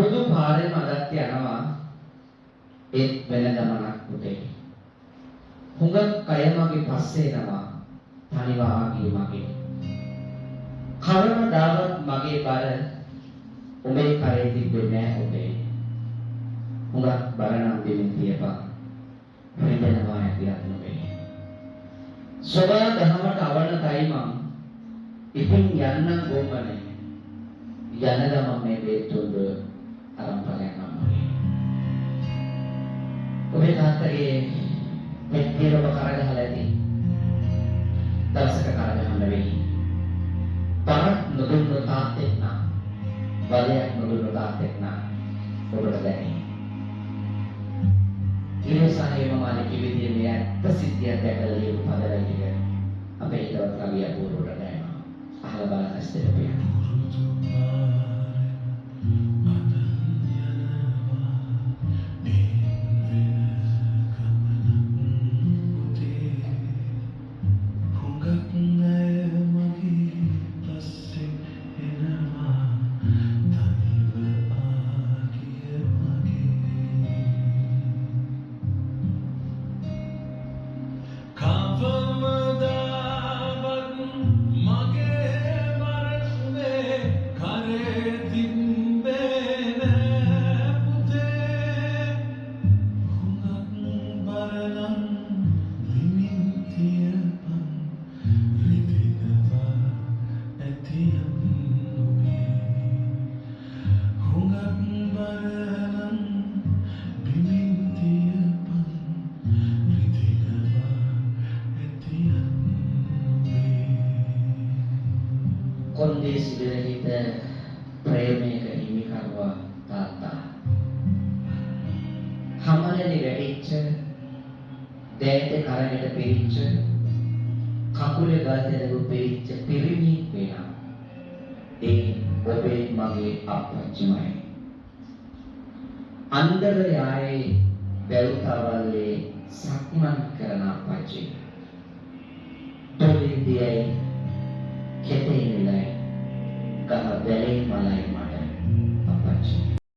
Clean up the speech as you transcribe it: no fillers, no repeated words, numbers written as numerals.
අවුරුදු පාරේ මදක් යනවා ඒත් වෙන ගමනක් පුතේ. හුඟක් කය මගේ පස්සේ එනවා තනිව ආගිය මගේ. කවදාවත් මගේ බර ඔබේ කරේ තිබෙන්නේ නැහැ ඔබේ. හුඟක් බර නම් දෙමින් තියපන්. වෙනවා ඇතියක් නෙවෙයි. සෝවා දහමට අවන තයිමන් ඉතින් යන්නම් ගෝමනේ. යන ගමන් මේ බේතුඳ අරම්පලයක් නම්මනේ. ඔබේ තාත්තගේ මෙත්තියව කරගහලා ඇති. දවසක කරගහන්න වෙයි. තරක් නොදුන්න තාත්තෙක් නා. බලයක් නොදුන්න තාත්තෙක් නා. ඔබට දැනේ. ඉරසානේ මම කිවිදියේ මේ ඇත්ත සිද්ධියක් දැකලා ලියපු පදවල ටික අපේ හිතවත් කවිය අපූර්වට දැනෙනවා. අහලා බලන්න ඉස්සෙල්ලා. කොන්දේසි විරහිත ප්‍රේමයක හිමිකරුවා තාත්තා. හැමලේ වැඩිච්ච දැයට කරකට පිරිච්ච කකුලේ ගල්තැනු පිරිච්ච පිරිමි වෙනා. ඒ ඔබේ මගේ අප්පච්චිමයි. අන්දර යායේ බැලුතාවල්ලේ සක්මන් කරන අප්පච්චි. තොලින්දියයි කෙතේ නිලයි ගහ වැලේ මලයි මට අපච්චි.